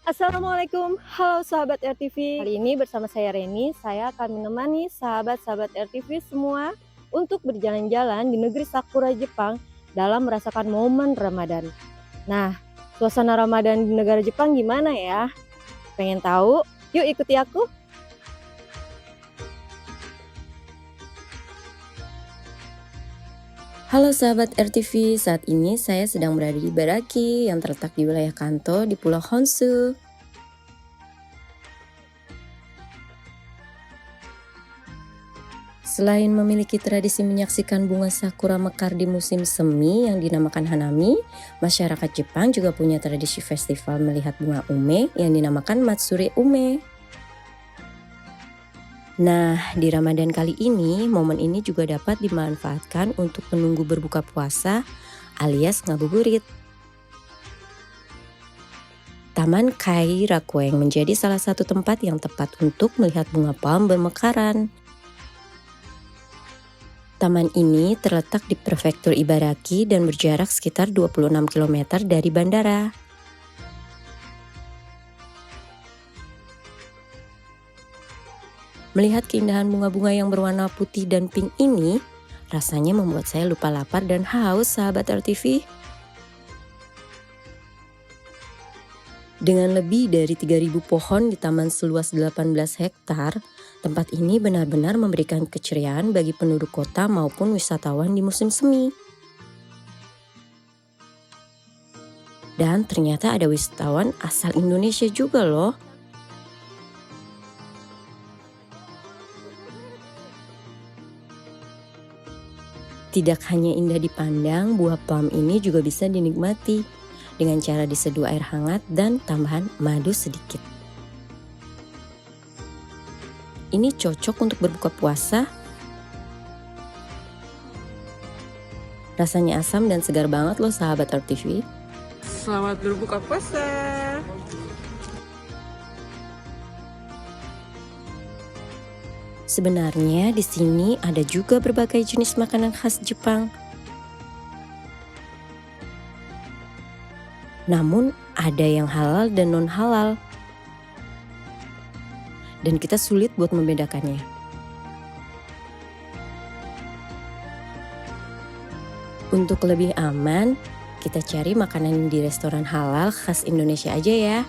Assalamualaikum, halo sahabat RTV. Kali ini bersama saya Reni, saya akan menemani sahabat-sahabat RTV semua untuk berjalan-jalan di negeri Sakura Jepang dalam merasakan momen Ramadan. Nah, suasana Ramadan di negara Jepang gimana ya? Pengen tahu? Yuk ikuti aku. Halo sahabat RTV, saat ini saya sedang berada di Ibaraki yang terletak di wilayah Kanto di Pulau Honshu. Selain memiliki tradisi menyaksikan bunga sakura mekar di musim semi yang dinamakan Hanami, masyarakat Jepang juga punya tradisi festival melihat bunga ume yang dinamakan Matsuri Ume. Nah, di Ramadan kali ini, momen ini juga dapat dimanfaatkan untuk menunggu berbuka puasa alias ngabuburit. Taman Kairakueng menjadi salah satu tempat yang tepat untuk melihat bunga palm bermekaran. Taman ini terletak di prefektur Ibaraki dan berjarak sekitar 26 km dari bandara. Melihat keindahan bunga-bunga yang berwarna putih dan pink ini, rasanya membuat saya lupa lapar dan haus sahabat RTV. Dengan lebih dari 3.000 pohon di taman seluas 18 hektar, tempat ini benar-benar memberikan keceriaan bagi penduduk kota maupun wisatawan di musim semi. Dan ternyata ada wisatawan asal Indonesia juga loh. Tidak hanya indah dipandang, buah plum ini juga bisa dinikmati dengan cara diseduh air hangat dan tambahan madu sedikit. Ini cocok untuk berbuka puasa. Rasanya asam dan segar banget loh sahabat RTV. Selamat berbuka puasa. Sebenarnya di sini ada juga berbagai jenis makanan khas Jepang. Namun ada yang halal dan non-halal. Dan kita sulit buat membedakannya. Untuk lebih aman, kita cari makanan di restoran halal khas Indonesia aja ya.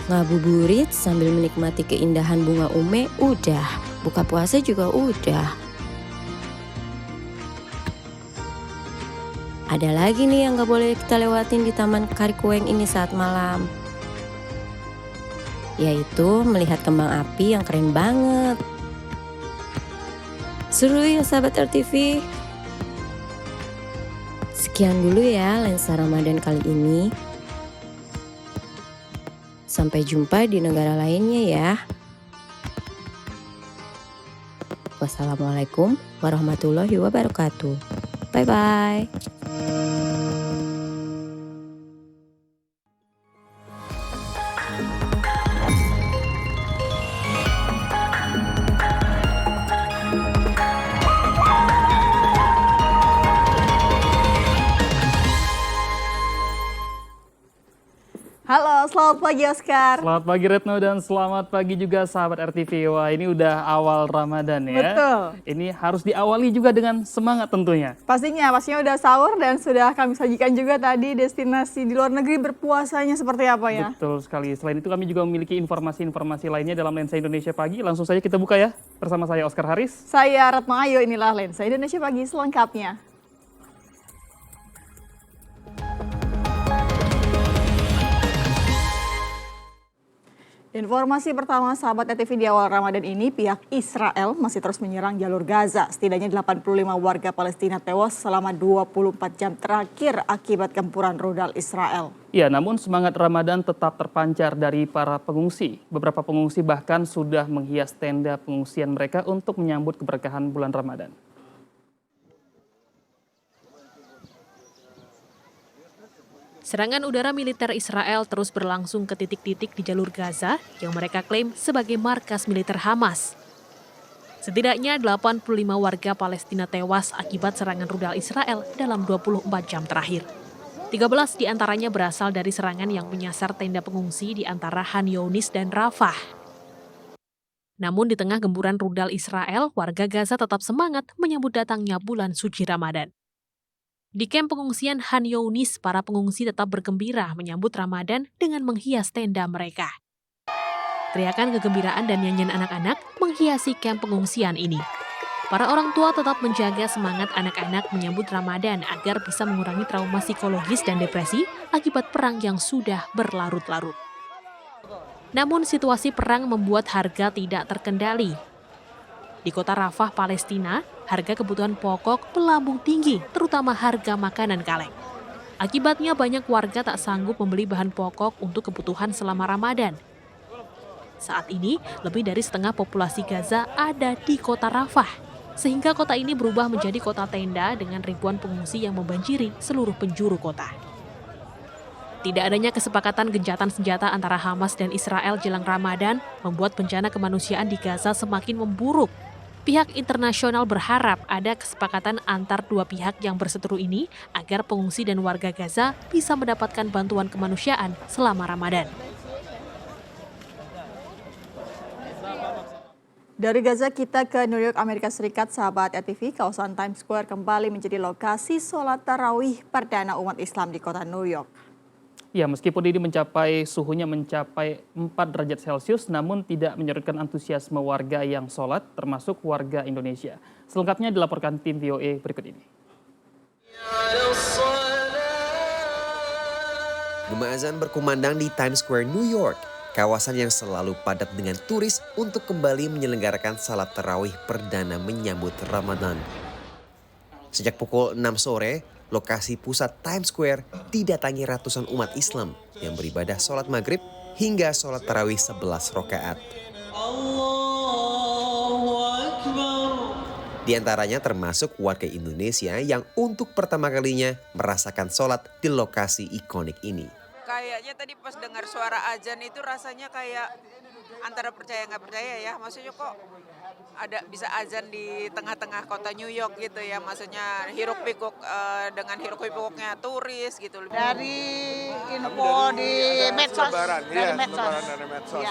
Ngabuburit sambil menikmati keindahan bunga ume udah, buka puasa juga udah. Ada lagi nih yang gak boleh kita lewatin di Taman Kairakueng ini saat malam, yaitu melihat kembang api yang keren banget. Seru ya sahabat RTV. Sekian dulu ya lensa Ramadan kali ini. Sampai jumpa di negara lainnya ya. Wassalamualaikum warahmatullahi wabarakatuh. Bye-bye. Halo, selamat pagi Oscar. Selamat pagi Retno dan selamat pagi juga sahabat RTV. Wah, ini udah awal Ramadan ya. Betul. Ini harus diawali juga dengan semangat tentunya. Pastinya udah sahur dan sudah kami sajikan juga tadi destinasi di luar negeri berpuasanya seperti apa ya. Betul sekali. Selain itu kami juga memiliki informasi-informasi lainnya dalam Lensa Indonesia Pagi. Langsung saja kita buka ya. Bersama saya Oscar Haris. Saya Retno Ayu, inilah Lensa Indonesia Pagi selengkapnya. Informasi pertama sahabat RTV di awal Ramadan ini, pihak Israel masih terus menyerang jalur Gaza. Setidaknya 85 warga Palestina tewas selama 24 jam terakhir akibat gempuran rudal Israel. Ya, namun semangat Ramadan tetap terpancar dari para pengungsi. Beberapa pengungsi bahkan sudah menghias tenda pengungsian mereka untuk menyambut keberkahan bulan Ramadan. Serangan udara militer Israel terus berlangsung ke titik-titik di jalur Gaza yang mereka klaim sebagai markas militer Hamas. Setidaknya 85 warga Palestina tewas akibat serangan rudal Israel dalam 24 jam terakhir. 13 diantaranya berasal dari serangan yang menyasar tenda pengungsi di antara Han Younis dan Rafah. Namun di tengah gemburan rudal Israel, warga Gaza tetap semangat menyambut datangnya bulan suci Ramadan. Di kamp pengungsian Han Younis, para pengungsi tetap bergembira menyambut Ramadan dengan menghias tenda mereka. Teriakan kegembiraan dan nyanyian anak-anak menghiasi kamp pengungsian ini. Para orang tua tetap menjaga semangat anak-anak menyambut Ramadan agar bisa mengurangi trauma psikologis dan depresi akibat perang yang sudah berlarut-larut. Namun situasi perang membuat harga tidak terkendali. Di kota Rafah, Palestina, harga kebutuhan pokok melambung tinggi, terutama harga makanan kaleng. Akibatnya banyak warga tak sanggup membeli bahan pokok untuk kebutuhan selama Ramadan. Saat ini, lebih dari setengah populasi Gaza ada di kota Rafah, sehingga kota ini berubah menjadi kota tenda dengan ribuan pengungsi yang membanjiri seluruh penjuru kota. Tidak adanya kesepakatan gencatan senjata antara Hamas dan Israel jelang Ramadan membuat bencana kemanusiaan di Gaza semakin memburuk. Pihak internasional berharap ada kesepakatan antar dua pihak yang berseteru ini agar pengungsi dan warga Gaza bisa mendapatkan bantuan kemanusiaan selama Ramadan. Dari Gaza kita ke New York, Amerika Serikat, sahabat RTV, kawasan Times Square kembali menjadi lokasi sholat tarawih perdana umat Islam di kota New York. Ya, meskipun ini suhunya mencapai 4 derajat Celcius, namun tidak menyurutkan antusiasme warga yang sholat, termasuk warga Indonesia. Selengkapnya dilaporkan tim VOA berikut ini. Gema azan berkumandang di Times Square, New York, kawasan yang selalu padat dengan turis untuk kembali menyelenggarakan salat tarawih perdana menyambut Ramadan. Sejak pukul 6 sore, lokasi pusat Times Square didatangi ratusan umat Islam yang beribadah sholat maghrib hingga sholat tarawih 11 rakaat. Di antaranya termasuk warga Indonesia yang untuk pertama kalinya merasakan sholat di lokasi ikonik ini. Kayaknya tadi pas dengar suara azan itu rasanya kayak antara percaya nggak percaya ya. Maksudnya kok ada bisa azan di tengah-tengah kota New York gitu ya. Maksudnya hiruk pikuk dengan hiruk pikuknya turis gitu. Dari info di medsos, dari medsos.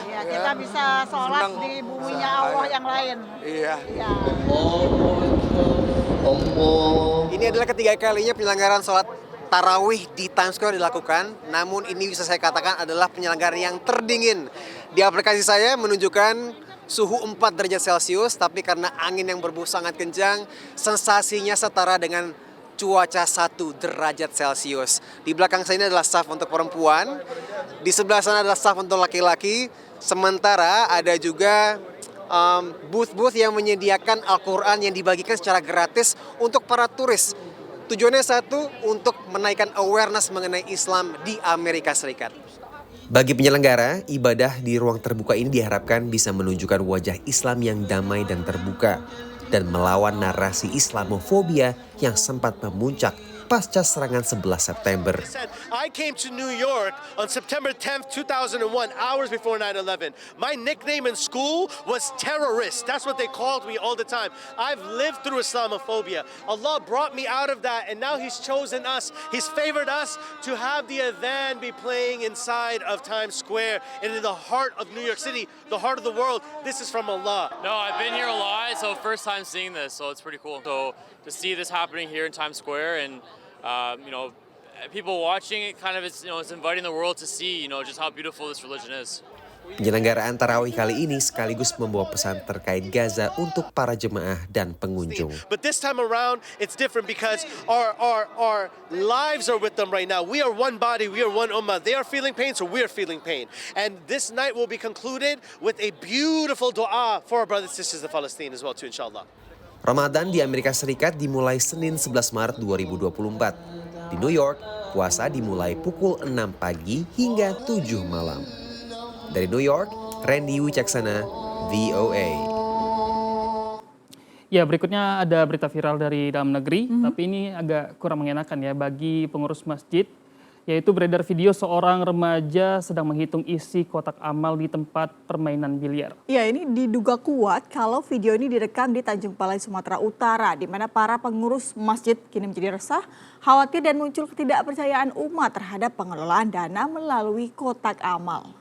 Ya, kita bisa sholat di buminya Allah yang lain. Iya. Ini adalah ketiga kalinya penyelenggaraan sholat tarawih di Times Square dilakukan, namun ini bisa saya katakan adalah penyelenggaraan yang terdingin. Di aplikasi saya menunjukkan suhu 4 derajat Celcius, tapi karena angin yang berhembus sangat kencang, sensasinya setara dengan cuaca 1 derajat Celcius. Di belakang saya ini adalah saf untuk perempuan, di sebelah sana adalah saf untuk laki-laki, sementara ada juga booth-booth yang menyediakan Al-Quran yang dibagikan secara gratis untuk para turis. Tujuannya satu, untuk menaikkan awareness mengenai Islam di Amerika Serikat. Bagi penyelenggara, ibadah di ruang terbuka ini diharapkan bisa menunjukkan wajah Islam yang damai dan terbuka, dan melawan narasi Islamofobia yang sempat memuncak pasca serangan 11 September. I came to New York on September 10th, 2001, hours before 9/11. My nickname in school was terrorist. That's what they called me all the time. I've lived through Islamophobia. Allah brought me out of that, and now He's chosen us. He's favored us to have the adhan be playing inside of Times Square and in the heart of New York City, the heart of the world. This is from Allah. No, I've been here a lot, so first time seeing this, so it's pretty cool. So to see this happening here in Times Square and people watching it kind of it's inviting the world to see just how beautiful this religion is. Penyelenggaraan tarawih kali ini sekaligus membawa pesan terkait Gaza untuk para jemaah dan pengunjung. But this time around it's different because our lives are with them right now. We are one body, we are one ummah. They are feeling pain, so we are feeling pain. And this night will be concluded with a beautiful dua for our brothers and sisters of Palestine as well too, inshallah. Ramadan di Amerika Serikat dimulai Senin 11 Maret 2024. Di New York, puasa dimulai pukul 6 pagi hingga 7 malam. Dari New York, Randy Wicaksana, VOA. Ya, berikutnya ada berita viral dari dalam negeri, tapi ini agak kurang mengenakan ya bagi pengurus masjid yaitu beredar video seorang remaja sedang menghitung isi kotak amal di tempat permainan biliar. Ya, ini diduga kuat kalau video ini direkam di Tanjung Balai, Sumatera Utara, di mana para pengurus masjid kini menjadi resah, khawatir dan muncul ketidakpercayaan umat terhadap pengelolaan dana melalui kotak amal.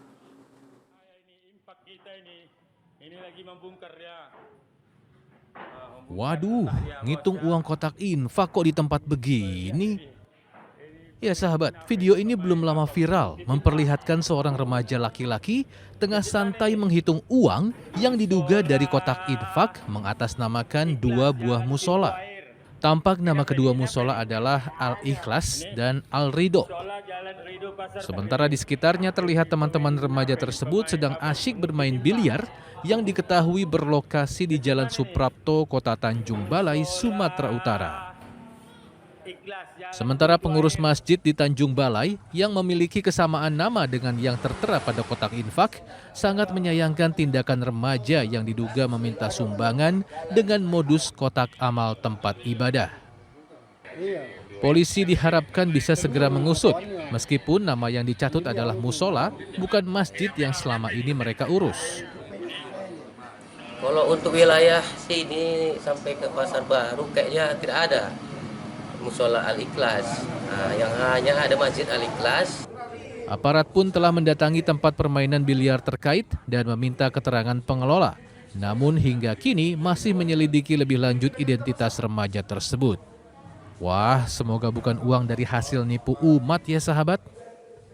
Waduh, ngitung uang kotak infak kok di tempat begini? Ya sahabat, video ini belum lama viral memperlihatkan seorang remaja laki-laki tengah santai menghitung uang yang diduga dari kotak infak mengatasnamakan 2 buah musola. Tampak nama kedua musola adalah Al-Ikhlas dan Al-Ridho. Sementara di sekitarnya terlihat teman-teman remaja tersebut sedang asyik bermain biliar yang diketahui berlokasi di Jalan Suprapto, Kota Tanjung Balai, Sumatera Utara. Sementara pengurus masjid di Tanjung Balai yang memiliki kesamaan nama dengan yang tertera pada kotak infak sangat menyayangkan tindakan remaja yang diduga meminta sumbangan dengan modus kotak amal tempat ibadah. Polisi diharapkan bisa segera mengusut, meskipun nama yang dicatut adalah musola, bukan masjid yang selama ini mereka urus. Kalau untuk wilayah sini sampai ke Pasar Baru kayaknya tidak ada musola Al-Ikhlas, yang hanya ada masjid Al-Ikhlas. Aparat pun telah mendatangi tempat permainan biliar terkait dan meminta keterangan pengelola. Namun hingga kini masih menyelidiki lebih lanjut identitas remaja tersebut. Wah, semoga bukan uang dari hasil nipu umat ya sahabat.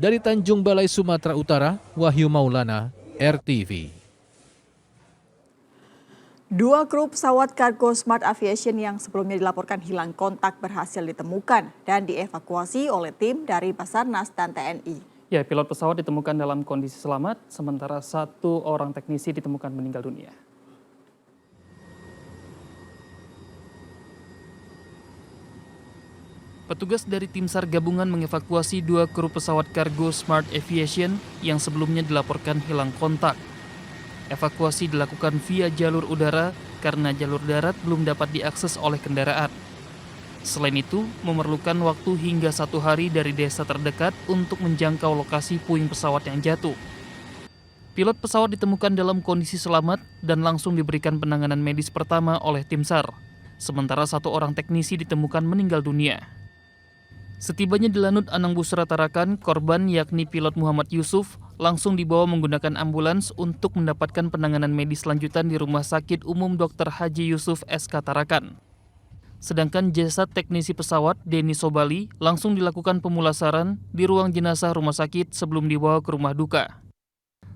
Dari Tanjung Balai, Sumatera Utara, Wahyu Maulana, RTV. 2 kru pesawat kargo Smart Aviation yang sebelumnya dilaporkan hilang kontak berhasil ditemukan dan dievakuasi oleh tim dari Basarnas dan TNI. Ya, pilot pesawat ditemukan dalam kondisi selamat, sementara 1 orang teknisi ditemukan meninggal dunia. Petugas dari tim SAR gabungan mengevakuasi 2 kru pesawat kargo Smart Aviation yang sebelumnya dilaporkan hilang kontak. Evakuasi dilakukan via jalur udara karena jalur darat belum dapat diakses oleh kendaraan. Selain itu, memerlukan waktu hingga 1 hari dari desa terdekat untuk menjangkau lokasi puing pesawat yang jatuh. Pilot pesawat ditemukan dalam kondisi selamat dan langsung diberikan penanganan medis pertama oleh tim SAR. Sementara 1 orang teknisi ditemukan meninggal dunia. Setibanya di Lanut Anang Busra Tarakan, korban yakni pilot Muhammad Yusuf langsung dibawa menggunakan ambulans untuk mendapatkan penanganan medis lanjutan di Rumah Sakit Umum Dr. Haji Yusuf SK Tarakan. Sedangkan jasad teknisi pesawat, Denny Sobali, langsung dilakukan pemulasaran di ruang jenazah rumah sakit sebelum dibawa ke rumah duka.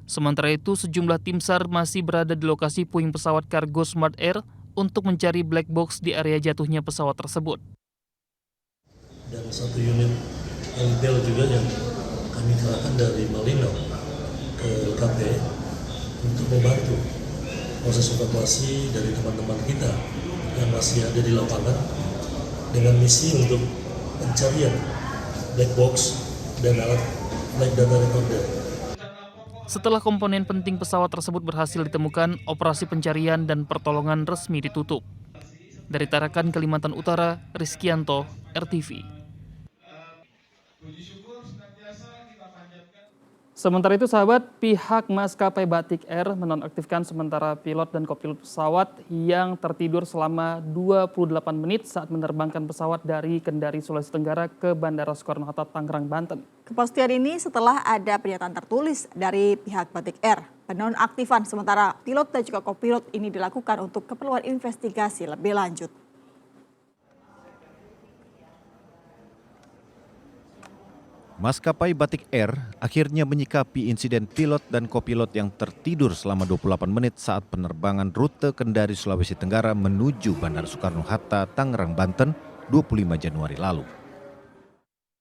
Sementara itu, sejumlah tim SAR masih berada di lokasi puing pesawat kargo Smart Air untuk mencari black box di area jatuhnya pesawat tersebut. Dan 1 unit LPL juga yang kami kerahkan dari Malino ke KP untuk membantu proses evakuasi dari teman-teman kita yang masih ada di lapangan dengan misi untuk pencarian black box dan alat flight data recorder. Setelah komponen penting pesawat tersebut berhasil ditemukan, operasi pencarian dan pertolongan resmi ditutup. Dari Tarakan, Kalimantan Utara, Rizkianto, RTV. Sementara itu sahabat, pihak maskapai Batik Air menonaktifkan sementara pilot dan kopilot pesawat yang tertidur selama 28 menit saat menerbangkan pesawat dari Kendari, Sulawesi Tenggara ke Bandara Soekarno-Hatta, Tangerang, Banten. Kepastian ini setelah ada pernyataan tertulis dari pihak Batik Air. Penonaktifan sementara pilot dan juga kopilot ini dilakukan untuk keperluan investigasi lebih lanjut. Maskapai Batik Air akhirnya menyikapi insiden pilot dan kopilot yang tertidur selama 28 menit saat penerbangan rute Kendari, Sulawesi Tenggara menuju Bandara Soekarno-Hatta, Tangerang, Banten 25 Januari lalu.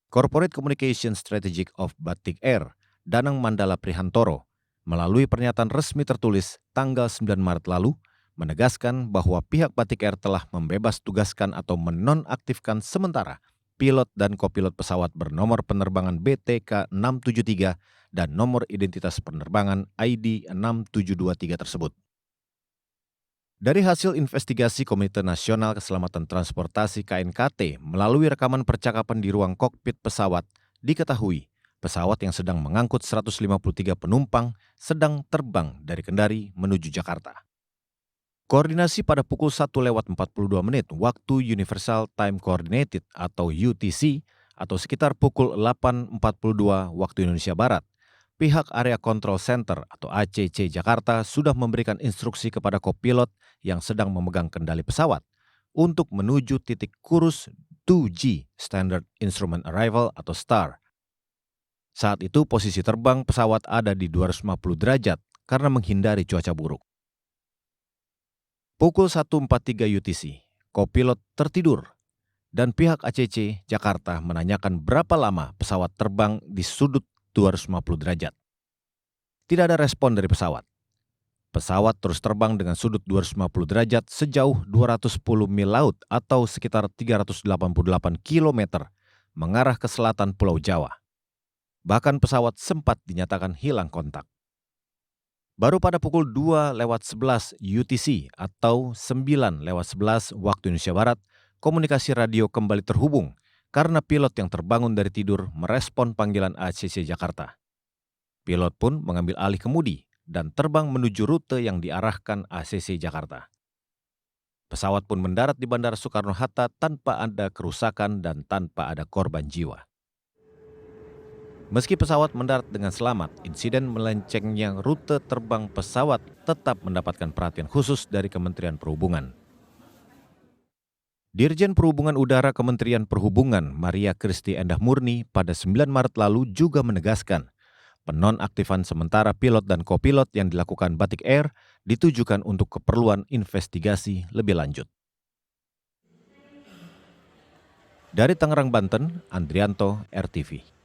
Corporate Communication Strategic of Batik Air, Danang Mandala Prihantoro, melalui pernyataan resmi tertulis tanggal 9 Maret lalu, menegaskan bahwa pihak Batik Air telah membebas tugaskan atau menonaktifkan sementara pilot dan kopilot pesawat bernomor penerbangan BTK 673 dan nomor identitas penerbangan ID 6723 tersebut. Dari hasil investigasi Komite Nasional Keselamatan Transportasi KNKT melalui rekaman percakapan di ruang kokpit pesawat, diketahui pesawat yang sedang mengangkut 153 penumpang sedang terbang dari Kendari menuju Jakarta. Koordinasi pada pukul 1:42 waktu Universal Time Coordinated atau UTC atau sekitar pukul 8:42 waktu Indonesia Barat, pihak Area Control Center atau ACC Jakarta sudah memberikan instruksi kepada kopilot yang sedang memegang kendali pesawat untuk menuju titik kurus 2G Standard Instrument Arrival atau STAR. Saat itu posisi terbang pesawat ada di 250 derajat karena menghindari cuaca buruk. Pukul 1:43 UTC, kopilot tertidur dan pihak ACC Jakarta menanyakan berapa lama pesawat terbang di sudut 250 derajat. Tidak ada respon dari pesawat. Pesawat terus terbang dengan sudut 250 derajat sejauh 210 mil laut atau sekitar 388 km mengarah ke selatan Pulau Jawa. Bahkan pesawat sempat dinyatakan hilang kontak. Baru pada pukul 2:11 UTC atau 9:11 waktu Indonesia Barat, komunikasi radio kembali terhubung karena pilot yang terbangun dari tidur merespon panggilan ACC Jakarta. Pilot pun mengambil alih kemudi dan terbang menuju rute yang diarahkan ACC Jakarta. Pesawat pun mendarat di Bandara Soekarno-Hatta tanpa ada kerusakan dan tanpa ada korban jiwa. Meski pesawat mendarat dengan selamat, insiden melencengnya rute terbang pesawat tetap mendapatkan perhatian khusus dari Kementerian Perhubungan. Dirjen Perhubungan Udara Kementerian Perhubungan Maria Kristi Endah Murni pada 9 Maret lalu juga menegaskan penonaktifan sementara pilot dan kopilot yang dilakukan Batik Air ditujukan untuk keperluan investigasi lebih lanjut. Dari Tangerang, Banten, Andrianto, RTV.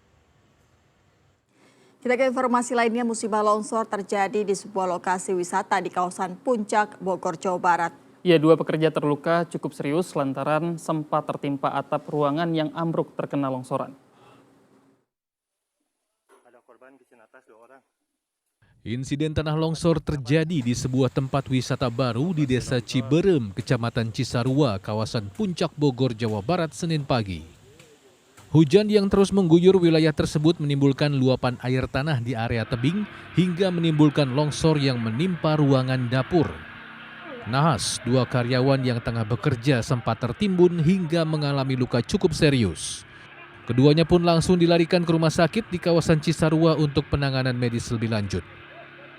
Kita ke informasi lainnya, musibah longsor terjadi di sebuah lokasi wisata di kawasan Puncak, Bogor, Jawa Barat. Ya, 2 pekerja terluka cukup serius lantaran sempat tertimpa atap ruangan yang ambruk terkena longsoran. Ada korban di sini atas 2 orang. Insiden tanah longsor terjadi di sebuah tempat wisata baru di Desa Ciberem, Kecamatan Cisarua, kawasan Puncak, Bogor, Jawa Barat, Senin pagi. Hujan yang terus mengguyur wilayah tersebut menimbulkan luapan air tanah di area tebing hingga menimbulkan longsor yang menimpa ruangan dapur. Nahas, 2 karyawan yang tengah bekerja sempat tertimbun hingga mengalami luka cukup serius. Keduanya pun langsung dilarikan ke rumah sakit di kawasan Cisarua untuk penanganan medis lebih lanjut.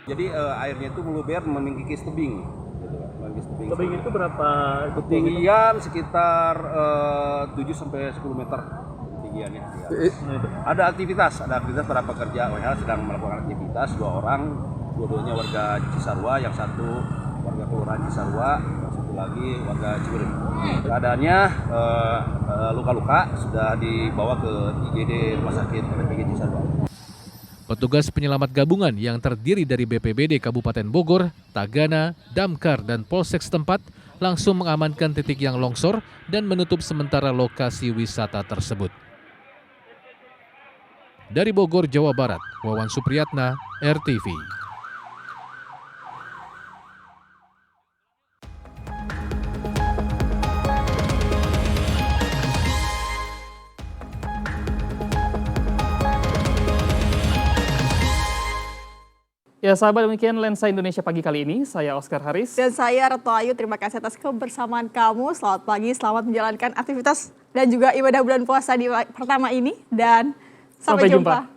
Jadi airnya itu meluber mengikis tebing. Tebing itu berapa? Ketinggian sekitar 7-10 meter. Ya. Ada aktivitas para pekerja OH sedang melakukan aktivitas, 2 orang, dua-duanya warga Cisarua, yang satu warga Kelurahan Cisarua, yang satu lagi warga Ciberem. Keadaannya luka-luka sudah dibawa ke IGD Rumah Sakit RPG Cisarua. Petugas penyelamat gabungan yang terdiri dari BPBD Kabupaten Bogor, Tagana, Damkar, dan Polsek setempat langsung mengamankan titik yang longsor dan menutup sementara lokasi wisata tersebut. Dari Bogor, Jawa Barat, Wawan Supriyatna, RTV. Ya sahabat, demikian Lensa Indonesia pagi kali ini. Saya Oscar Haris. Dan saya Retno Ayu, terima kasih atas kebersamaan kamu. Selamat pagi, selamat menjalankan aktivitas dan juga ibadah bulan puasa di pertama ini. Dan sampai jumpa.